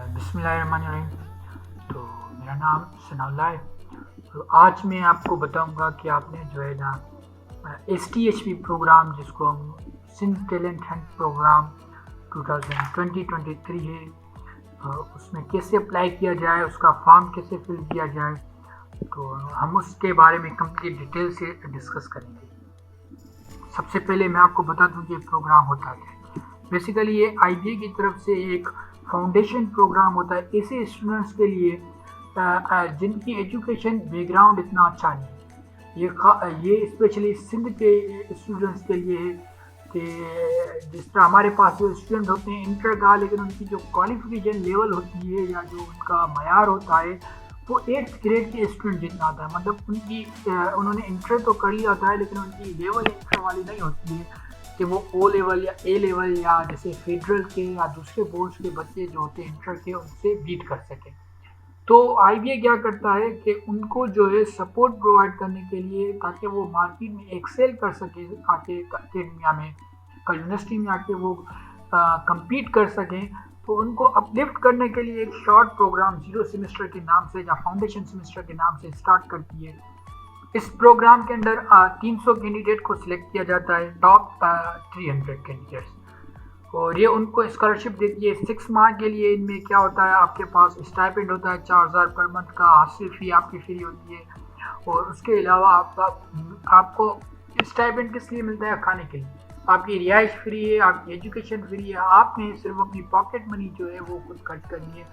बिस्मिल्लाहिर्रहमानिर्रहीम। तो मेरा नाम सनाउल्लाह है। तो आज मैं आपको बताऊंगा कि आपने जो है ना STHP प्रोग्राम, जिसको हम सिंध टैलेंट हंट प्रोग्राम 2020-23 है, उसमें कैसे अप्लाई किया जाए, उसका फॉर्म कैसे फिल किया जाए। तो हम उसके बारे में कंप्लीट डिटेल से डिस्कस करेंगे। सबसे पहले मैं आपको बता दूं कि प्रोग्राम होता क्या है। बेसिकली ये IBA की तरफ से एक फाउंडेशन प्रोग्राम होता है ऐसे स्टूडेंट्स के लिए जिनकी एजुकेशन बैकग्राउंड इतना अच्छा नहीं है। ये स्पेशली सिंध के स्टूडेंट्स के लिए है कि जिस तरह हमारे पास जो स्टूडेंट होते हैं इंटर का, लेकिन उनकी जो क्वालिफिकेशन लेवल होती है या जो उनका मयार होता है वो 8th ग्रेड के स्टूडेंट जितना आता है। मतलब उन्होंने इंटर तो कर लिया होता है, लेकिन उनकी लेवल इंटर वाली नहीं होती है कि वो O लेवल या A लेवल या जैसे फेडरल के या दूसरे बोर्ड्स के बच्चे जो होते हैं इंटर के, उनसे बीट कर सके। तो IBA क्या करता है कि उनको जो है सपोर्ट प्रोवाइड करने के लिए, ताकि वो मार्केट में एक्सेल कर सके, आके अकेडमिया में यूनिवर्सिटी में आके वो compete कर सकें। तो उनको अपलिफ्ट करने के लिए एक शॉर्ट प्रोग्राम 0 सेमेस्टर के नाम से या फाउंडेशन सेमेस्टर के नाम से स्टार्ट करती है। इस प्रोग्राम के अंदर 300 कैंडिडेट को सिलेक्ट किया जाता है, टॉप 300 कैंडिडेट्स, और ये उनको स्कॉलरशिप देती है 6 माह के लिए। इनमें क्या होता है, आपके पास स्टाइपेंड होता है 4000 पर मंथ का, हॉस्टल फी आपकी फ्री होती है, और उसके अलावा आपको स्टाइपेंड किस लिए मिलता है? खाने के लिए। आपकी रिहाइश फ्री है, आपकी एजुकेशन फ्री है, आपने सिर्फ अपनी पॉकेट मनी जो है वो खुद खर्च करनी है।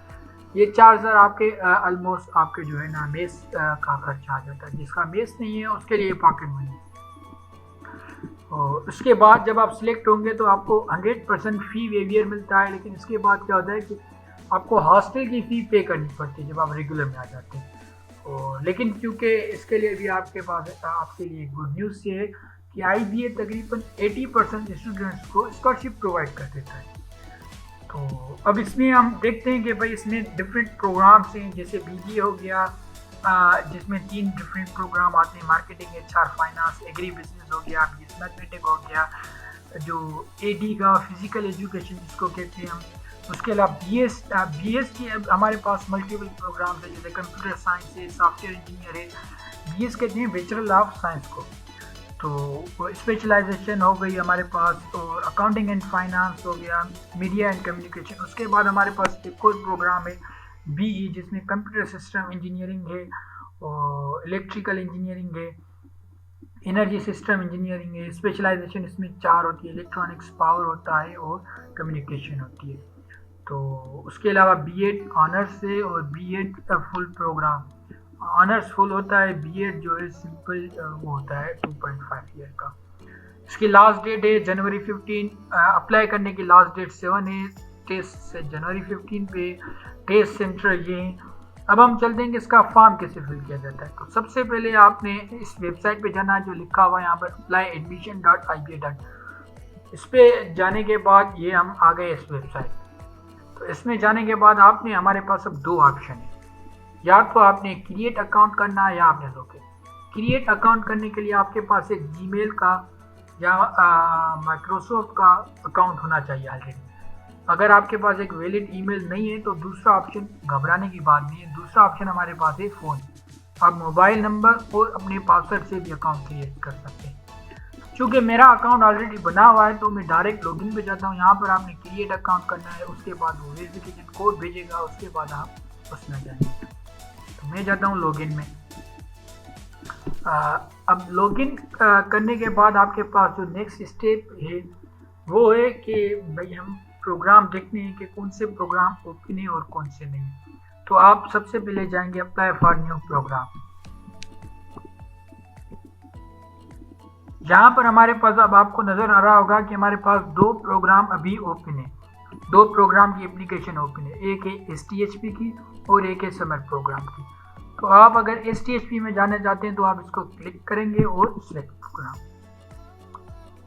ये 4000 आपके ऑलमोस्ट आपके जो है ना मेस का खर्चा आ जाता है। जिसका मेस नहीं है उसके लिए पॉकेट मनी। और उसके बाद जब आप सिलेक्ट होंगे तो आपको 100% फ़ी वेवियर मिलता है। लेकिन इसके बाद क्या होता है कि आपको हॉस्टल की फ़ी पे करनी पड़ती है जब आप रेगुलर में आ जाते हैं। और लेकिन क्योंकि इसके लिए भी आपके पास आपके लिए गुड न्यूज़ ये है कि IBA तकरीबन 80% स्टूडेंट्स को स्कॉलरशिप प्रोवाइड कर देता है। तो अब इसमें हम देखते हैं कि भाई इसमें डिफरेंट प्रोग्राम्स हैं, जैसे BBA हो गया, जिसमें 3 डिफरेंट प्रोग्राम आते हैं, marketing, HR, finance, agri business हो गया, BS मैथमेटिक हो गया, जो AD का फिजिकल एजुकेशन जिसको कहते हैं हम। उसके अलावा BS की हमारे पास मल्टीपल प्रोग्राम्स है, जैसे कंप्यूटर साइंस है, सॉफ्टवेयर इंजीनियर है। BS कहते हैं बैचलर ऑफ साइंस को। तो स्पेशलाइजेशन हो गई हमारे पास, और अकाउंटिंग एंड फाइनेंस हो गया, मीडिया एंड कम्युनिकेशन। उसके बाद हमारे पास एक और प्रोग्राम है BE, जिसमें कंप्यूटर सिस्टम इंजीनियरिंग है, और इलेक्ट्रिकल इंजीनियरिंग है, एनर्जी सिस्टम इंजीनियरिंग है। स्पेशलाइजेशन इसमें 4 होती है, इलेक्ट्रॉनिक्स, पावर होता है, और कम्युनिकेशन होती है। तो उसके अलावा B.Ed ऑनर्स है, और B.Ed full programme. Honours full होता है, B.Ed जो है सिंपल वो होता है 2.5 ईयर का। इसकी लास्ट डेट है जनवरी 15। अप्लाई करने की लास्ट डेट 7 है। टेस्ट से जनवरी 15 पे टेस्ट सेंटर ये है। अब हम चलते हैं कि इसका फॉर्म कैसे फिल किया जाता है। तो सबसे पहले आपने इस वेबसाइट पे जाना है, जो लिखा हुआ है यहाँ पर applyadmission.iba. इस पे जाने के बाद ये हम आ गए इस वेबसाइट। तो इसमें जाने के बाद आपने, हमारे पास अब 2 ऑप्शन है, या तो आपने क्रिएट अकाउंट करना है या आपने लॉगिन। क्रिएट अकाउंट करने के लिए आपके पास एक जीमेल का या माइक्रोसॉफ्ट का अकाउंट होना चाहिए ऑलरेडी। अगर आपके पास एक वैलिड ईमेल नहीं है तो दूसरा ऑप्शन, घबराने की बात नहीं है, दूसरा ऑप्शन हमारे पास है फ़ोन। आप मोबाइल नंबर और अपने पासवर्ड से भी अकाउंट क्रिएट कर सकते हैं। चूँकि मेरा अकाउंट ऑलरेडी बना हुआ है तो मैं डायरेक्ट लॉगिन पे जाता हूँ। यहाँ पर आपने क्रिएट अकाउंट करना है, उसके बाद वो वेरिफिकेशन कोड भेजेगा, उसके बाद आप उसमें जाएंगे। तो मैं जाता हूँ लॉगिन में। अब लॉगिन करने के बाद आपके पास जो नेक्स्ट स्टेप है वो है कि भाई हम प्रोग्राम देखते हैं कि कौन से प्रोग्राम ओपन है और कौन से नहीं। तो आप सबसे पहले जाएंगे अप्लाई फॉर न्यू प्रोग्राम। यहाँ पर हमारे पास अब आपको नज़र आ रहा होगा कि हमारे पास 2 प्रोग्राम अभी ओपन है, 2 प्रोग्राम की एप्लीकेशन ओपन है, एक है STHP की और एक है समर प्रोग्राम की। तो आप अगर STHP में जाना चाहते हैं तो आप इसको क्लिक करेंगे और सिलेक्ट प्रोग्राम।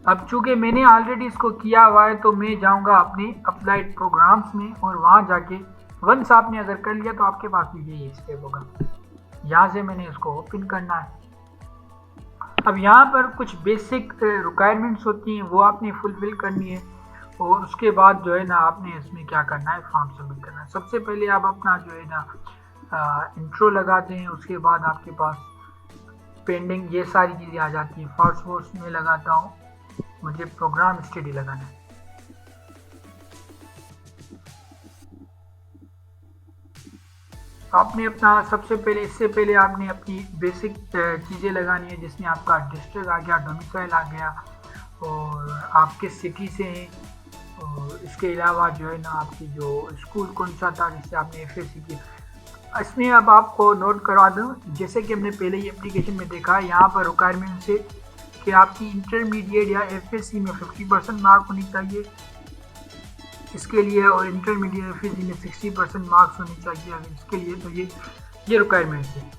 अब चूंकि मैंने ऑलरेडी इसको किया हुआ है तो मैं जाऊंगा अपने अप्लाइड प्रोग्राम्स में, और वहाँ जाके वंस आपने अगर कर लिया तो आपके पास भी यही स्टेप होगा। यहाँ से मैंने इसको ओपन करना है। अब यहाँ पर कुछ बेसिक रिक्वायरमेंट्स होती हैं, वो आपने फुलफिल करनी है। और उसके बाद जो है ना आपने इसमें क्या करना है, फॉर्म सबमिट करना है। सबसे पहले आप अपना जो है ना इंट्रो लगाते हैं, उसके बाद आपके पास पेंडिंग ये सारी चीज़ें आ जाती हैं। फर्स्ट कोर्स में लगाता हूँ, मुझे प्रोग्राम स्टडी लगाना है। आपने अपना सबसे पहले, इससे पहले आपने अपनी बेसिक चीज़ें लगानी है, जिसमें आपका डिस्ट्रिक्ट आ गया, डोमिसाइल आ गया, और आप किस सिटी से हैं, और इसके अलावा जो है ना आपकी जो स्कूल कौन सा था जिससे आपने एफएससी की। इसमें अब आपको नोट करवा दूँ, जैसे कि हमने पहले ही एप्लीकेशन में देखा, यहाँ पर रिक्वायरमेंट से कि आपकी इंटरमीडिएट या एफएससी में 50% मार्क होनी चाहिए इसके लिए, और इंटरमीडिएट एफएससी में 60% मार्क्स होनी चाहिए अगर इसके लिए, तो ये रिक्वायरमेंट है।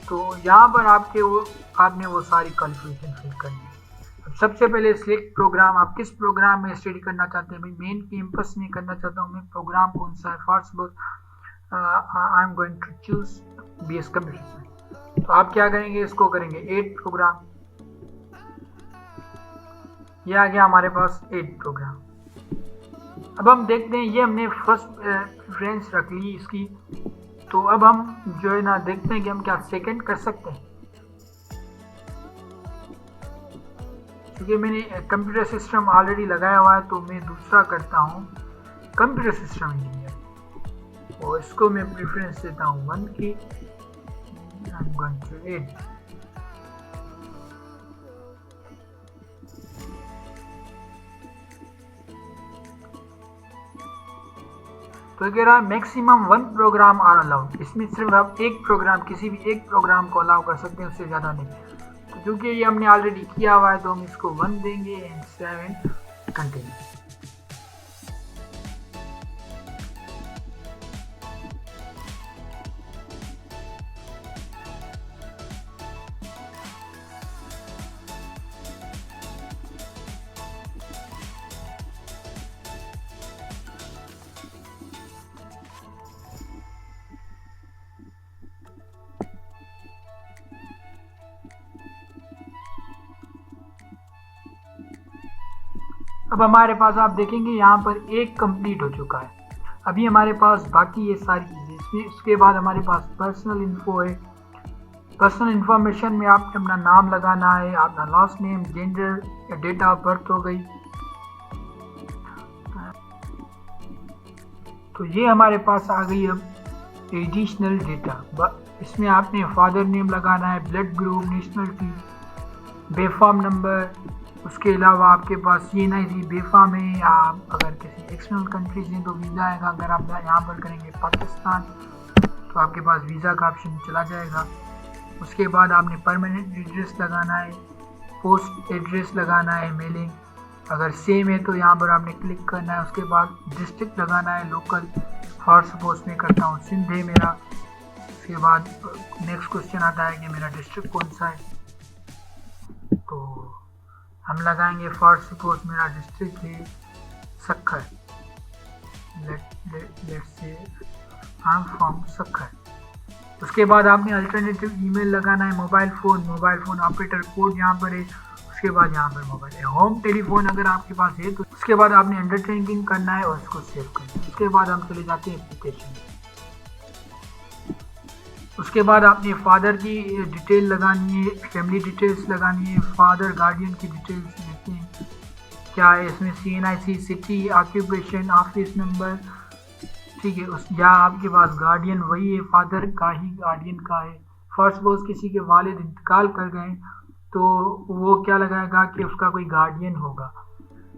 तो यहाँ पर आपने वो सारी क्वालिफिकेशन फिल करनी है। अब सबसे पहले सिलेक्ट प्रोग्राम, आप किस प्रोग्राम में स्टडी करना चाहते हैं। भाई मेन कैंपस में करना चाहता हूँ मैं, प्रोग्राम कौन सा है। फर्स्ट बोल I am going to choose BS computer science. तो आप क्या करेंगे, इसको करेंगे 8 प्रोग्राम। ये आ गया हमारे पास 8 प्रोग्राम। अब हम देखते हैं, ये हमने फर्स्ट प्रेफरेंस रख ली इसकी, तो अब हम जो है ना देखते हैं कि हम क्या सेकंड कर सकते हैं। क्योंकि मैंने कंप्यूटर सिस्टम ऑलरेडी लगाया हुआ है, तो मैं दूसरा करता हूँ कंप्यूटर सिस्टम इंजीनियर, और इसको मैं प्रेफरेंस देता हूँ 1 की। I'm going to 8। तो कह रहा है मैक्सिमम 1 प्रोग्राम आर अलाउड। इसमें सिर्फ आप एक प्रोग्राम, किसी भी एक प्रोग्राम को अलाउ कर सकते हैं, उससे ज़्यादा नहीं। तो क्योंकि ये हमने ऑलरेडी किया हुआ है, तो हम इसको 1 देंगे एंड 7 कंटिन्यू। अब हमारे पास आप देखेंगे यहाँ पर एक कंप्लीट हो चुका है। अभी हमारे पास बाकी ये सारी चीज़ें, इसमें उसके बाद हमारे पास पर्सनल इन्फो है। पर्सनल इन्फॉर्मेशन में आपने अपना नाम लगाना है, अपना लास्ट नेम, जेंडर या डेट ऑफ बर्थ हो गई। तो ये हमारे पास आ गई अब एडिशनल डेटा। इसमें आपने फादर नेम लगाना है, ब्लड ग्रुप, नेशनलिटी, बेफार्म नंबर। उसके अलावा आपके पास ये नहीं थी बेफार्म है, या अगर किसी एक्सटर्नल कंट्रीज हैं तो वीज़ा आएगा। अगर आप यहाँ पर करेंगे पाकिस्तान, तो आपके पास वीज़ा का ऑप्शन चला जाएगा। उसके बाद आपने परमानेंट एड्रेस लगाना है, पोस्ट एड्रेस लगाना है, मेलिंग अगर सेम है तो यहाँ पर आपने क्लिक करना है। उसके बाद डिस्ट्रिक्ट लगाना है, लोकल। फॉर सपोज मैं करता हूँ सिंध है मेरा। उसके बाद नेक्स्ट क्वेश्चन आता है कि मेरा डिस्ट्रिक्ट कौन सा है, तो हम लगाएंगे फॉर सपोज मेरा डिस्ट्रिक्ट है Sukkur. Let's say I am from Sukkur. उसके बाद आपने अल्टरनेटिव ईमेल लगाना है, मोबाइल फ़ोन ऑपरेटर कोड यहाँ पर है। उसके बाद यहाँ पर मोबाइल है, होम टेलीफोन अगर आपके पास है तो। उसके बाद आपने अंडरटेकिंग करना है और उसको सेव करना है। उसके बाद हम चले जाते हैं एप्लीकेशन। उसके बाद आपने फादर की डिटेल लगानी है, फैमिली डिटेल्स लगानी है, फादर गार्डियन की डिटेल्स लेते हैं क्या है इसमें, CNIC, city, occupation, office number, ठीक है। उस या आपके पास गार्डियन वही है, फादर का ही गार्डियन का है। फर्स्ट सपोज किसी के वालिद इंतकाल कर गए तो वो क्या लगाएगा कि उसका कोई गार्डियन होगा,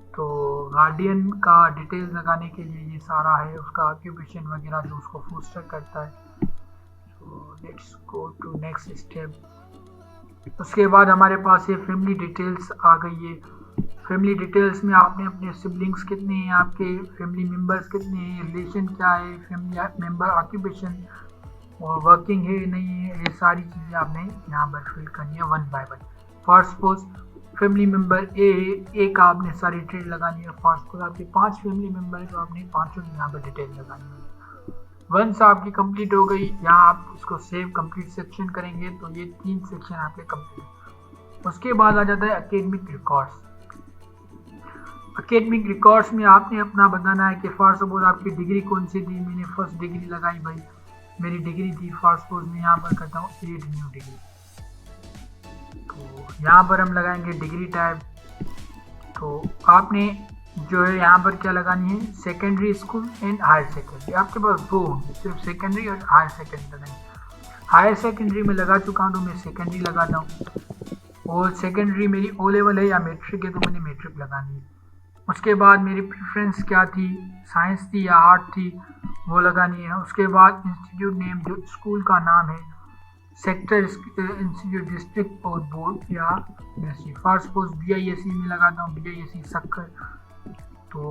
तो गार्डियन का डिटेल्स लगाने के लिए ये सारा है, उसका ऑक्यूपेशन वगैरह जो उसको फोस्टर करता है। Let's go to next step. उसके बाद हमारे पास ये फैमिली डिटेल्स आ गई है। फैमिली डिटेल्स में आपने अपने सिबलिंग्स कितने हैं, आपके फैमिली मेंबर्स कितने हैं, रिलेशन क्या है, फैमिली मेंबर ऑक्यूपेशन और वर्किंग है नहीं है, ये सारी चीज़ें आपने यहाँ पर फिल करनी है 1 by 1। For suppose family member A है, ए का आपने सारी डिटेल लगानी है। फॉर सपोज आपके 5 फैमिली मेंबर है तो आपने 5 यहाँ पर डिटेल लगानी है। वंस आपकी कंप्लीट हो गई, यहाँ आप इसको सेव कंप्लीट सेक्शन करेंगे तो ये 3 सेक्शन आपके कंप्लीट। उसके बाद आ जाता है एकेडमिक रिकॉर्ड्स। एकेडमिक रिकॉर्ड्स में आपने अपना बताना है कि फॉर सपोज आपकी डिग्री कौन सी थी। मैंने फर्स्ट डिग्री लगाई भाई, मेरी डिग्री थी फॉर सपोज मैं यहाँ पर करता हूँ 8 न्यू डिग्री। तो यहाँ पर हम लगाएंगे डिग्री टाइप। तो आपने जो है यहाँ पर क्या लगानी है, secondary school and higher secondary. आपके पास दो होंगे, सिर्फ सेकेंडरी और हायर सेकेंडरी लगाएंगे। हायर सेकेंडरी में लगा चुका हूँ तो मैं सेकेंडरी लगाता हूँ। और सेकेंडरी मेरी ओ लेवल है या मैट्रिक है तो मैंने मैट्रिक लगानी है। उसके बाद मेरी प्रेफरेंस क्या थी, साइंस थी या आर्ट थी, वो लगानी है। उसके बाद इंस्टीट्यूट नेम, जो स्कूल का नाम है, सेक्टर इंस्टीट्यूट, डिस्ट्रिक्ट और बोर्ड या यूनिवर्सिटी। फॉर सपोज BISC में लगाता हूँ, BISC सक्कर। तो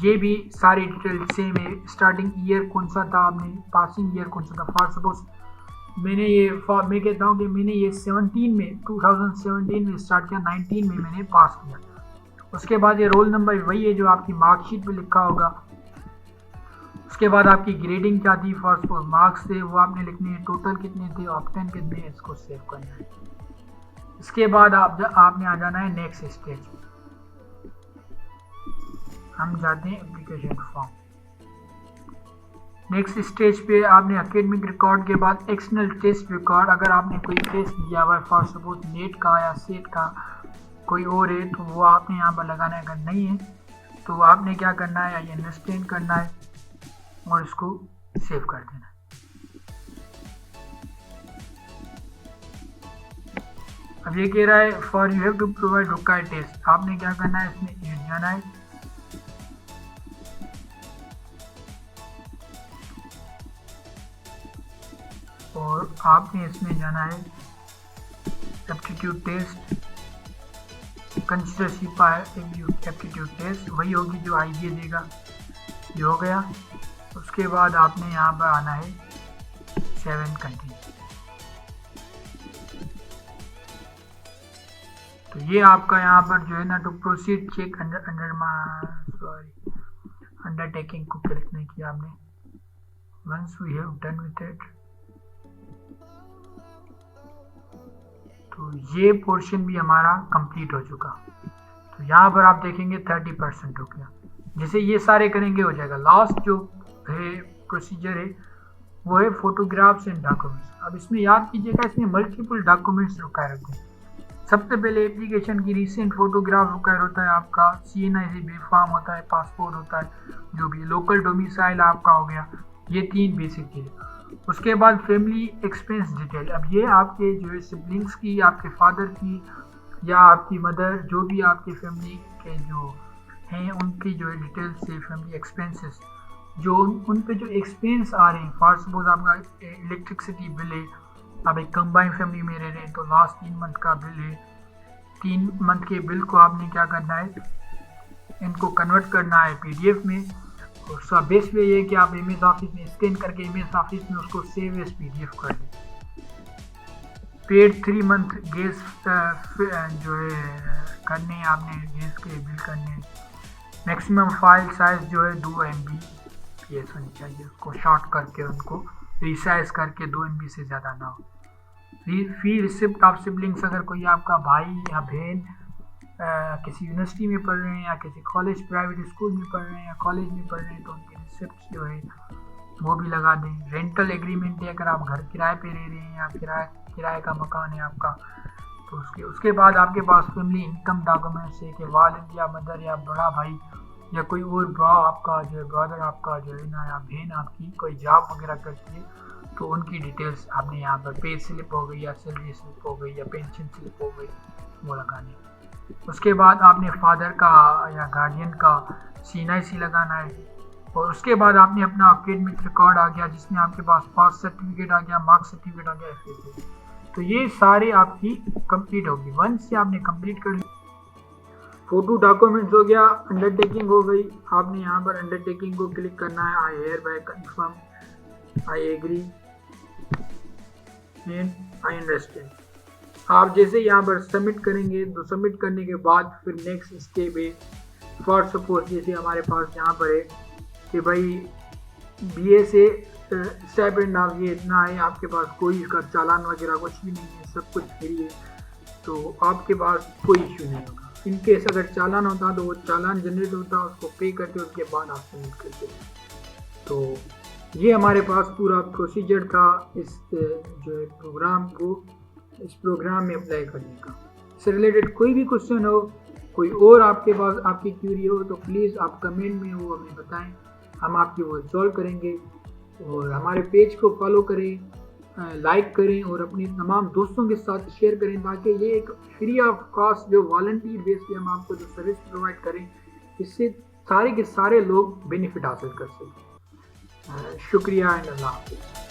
ये भी सारी डिटेल सेम है। स्टार्टिंग ईयर कौन सा था, आपने पासिंग ईयर कौन सा था। फॉर सपोज मैं कहता हूँ कि मैंने ये 2017 में स्टार्ट किया, 19 में मैंने पास किया। उसके बाद ये रोल नंबर वही है जो आपकी मार्कशीट पे लिखा होगा। उसके बाद आपकी ग्रेडिंग क्या थी, फॉर सपोज मार्क्स थे, वो आपने लिखने हैं। टोटल कितने थे, ऑप्टेन कितने, इसको सेव करना है। इसके बाद आपने आ जाना है नेक्स्ट स्टेज। हम जाते हैं एप्लीकेशन फॉर्म। नेक्स्ट स्टेज पे आपने एकेडमिक रिकॉर्ड के बाद एक्सटर्नल टेस्ट रिकॉर्ड, अगर आपने कोई टेस्ट दिया हुआ है फॉर सपोज नेट का या सेट का कोई और है तो वो आपने यहाँ पर लगाना है। अगर नहीं है तो आपने क्या करना है, या अंडरस्टैंड करना है और इसको सेव कर देना है। अब ये कह रहा है for you have to provide required test. आपने क्या करना है, इसमें जाना है। और आपने इसमें जाना है एप्टीट्यूड टेस्ट, कंसिडर सीपा एप्टीट्यूड टेस्ट, वही होगी जो IBA देगा। ये हो गया। उसके बाद आपने यहाँ पर आना है 7 कंटिन्यू। तो ये आपका यहाँ पर जो है ना, टू प्रोसीड चेक अंडरटेकिंग को क्लिक नहीं किया आपने। Once we have done with it, तो ये पोर्शन भी हमारा कंप्लीट हो चुका। तो यहाँ पर आप देखेंगे 30% हो गया। जैसे ये सारे करेंगे हो जाएगा। लास्ट जो है प्रोसीजर है वो है फोटोग्राफ्स एंड डॉक्यूमेंट्स। अब इसमें याद कीजिएगा, इसमें मल्टीपल डॉक्यूमेंट्स रिक्वायर होते हैं। सबसे पहले एप्लीकेशन की रिसेंट फोटोग्राफ रिक्वायर होता है आपका, CNI बे फॉर्म होता है, पासपोर्ट होता है, जो भी लोकल डोमिसाइल आपका हो गया। ये 3 बेसिक चीज़ें। उसके बाद फैमिली एक्सपेंस डिटेल। अब ये आपके जो है सिबलिंग्स की, आपके फादर की या आपकी मदर, जो भी आपके फैमिली के जो हैं उनकी जो है डिटेल से फैमिली एक्सपेंसेस, जो उन पे जो एक्सपेंस आ रहे हैं। फॉर सपोज आपका इलेक्ट्रिसिटी बिल है, आप एक कंबाइन फैमिली में रह रहे हैं तो लास्ट 3 मंथ का बिल है। 3 मंथ के बिल को आपने क्या करना है, इनको कन्वर्ट करना है PDF में। और उसका बेस पे ये है कि आप MS ऑफिस में स्कैन करके MS ऑफिस में उसको सेव एज PDF कर दें। पेड 3 मंथ गैस जो है करने हैं आपने, गैस के बिल करने हैं। मैक्सिमम फाइल साइज जो है 2 MB PS होनी चाहिए, उसको शॉर्ट करके उनको रिसाइज करके 2 MB से ज़्यादा ना हो। फी रिसिप्ट ऑफ सिबलिंग्स, अगर कोई आपका भाई या बहन किसी यूनिवर्सिटी में पढ़ रहे हैं या किसी कॉलेज प्राइवेट स्कूल में पढ़ रहे हैं या कॉलेज में पढ़ रहे हैं तो उनकी रिसिप्ट जो है वो भी लगा दें। रेंटल एग्रीमेंट है, अगर आप घर किराए पे रह रहे हैं या किराए का मकान है आपका, तो उसके बाद आपके पास फैमिली इनकम डॉक्यूमेंट्स है कि वालिद या मदर या बड़ा भाई या कोई और बड़ा आपका जो है ब्रदर आपका जो है ना, या बहन आपकी कोई जॉब वगैरह करती है तो उनकी डिटेल्स आपने यहाँ पर पे स्लिप हो गई या सैलरी स्लिप हो गई या पेंशन स्लिप हो गई वो लगानी। उसके बाद आपने फादर का या गार्डियन का CNI लगाना है। और उसके बाद आपने अपना एकेडमिक रिकॉर्ड आ गया, जिसमें आपके पास पास सर्टिफिकेट आ गया, मार्क्स सर्टिफिकेट आ गया, FA। तो ये सारे आपकी कंप्लीट होगी। वंस से आपने कंप्लीट कर लिया, फोटो डॉक्यूमेंट्स हो गया, अंडरटेकिंग हो गई। आपने यहाँ पर अंडरटेकिंग को क्लिक करना है, I hereby confirm, I agree and I understand. आप जैसे यहाँ पर सबमिट करेंगे तो सबमिट करने के बाद फिर नेक्स्ट स्टेप है। फॉर सपोज जैसे हमारे पास यहाँ पर है कि भाई BA से स्टाइपेंड आप ये इतना है, आपके पास कोई इसका चालान वगैरह कुछ भी नहीं है, सब कुछ फ्री है, तो आपके पास कोई इश्यू नहीं होगा। इनकेस अगर चालान होता तो वो चालान जनरेट होता, उसको पे करके उसके बाद आप सबमिट करते। तो ये हमारे पास पूरा प्रोसीजर था इस जो है प्रोग्राम को, इस प्रोग्राम में अप्लाई करने का। इससे रिलेटेड कोई भी क्वेश्चन हो, कोई और आपके पास आपकी क्यूरी हो, तो प्लीज़ आप कमेंट में वो हमें बताएं, हम आपकी वो सॉल्व करेंगे। और हमारे पेज को फॉलो करें, लाइक करें और अपने तमाम दोस्तों के साथ शेयर करें, ताकि ये एक फ्री ऑफ कॉस्ट जो वॉलंटियर बेस पे हम आपको जो सर्विस प्रोवाइड करें, इससे सारे के सारे लोग बेनिफिट हासिल कर सकें। शुक्रिया एंड अल्लाह हाफ़िज़।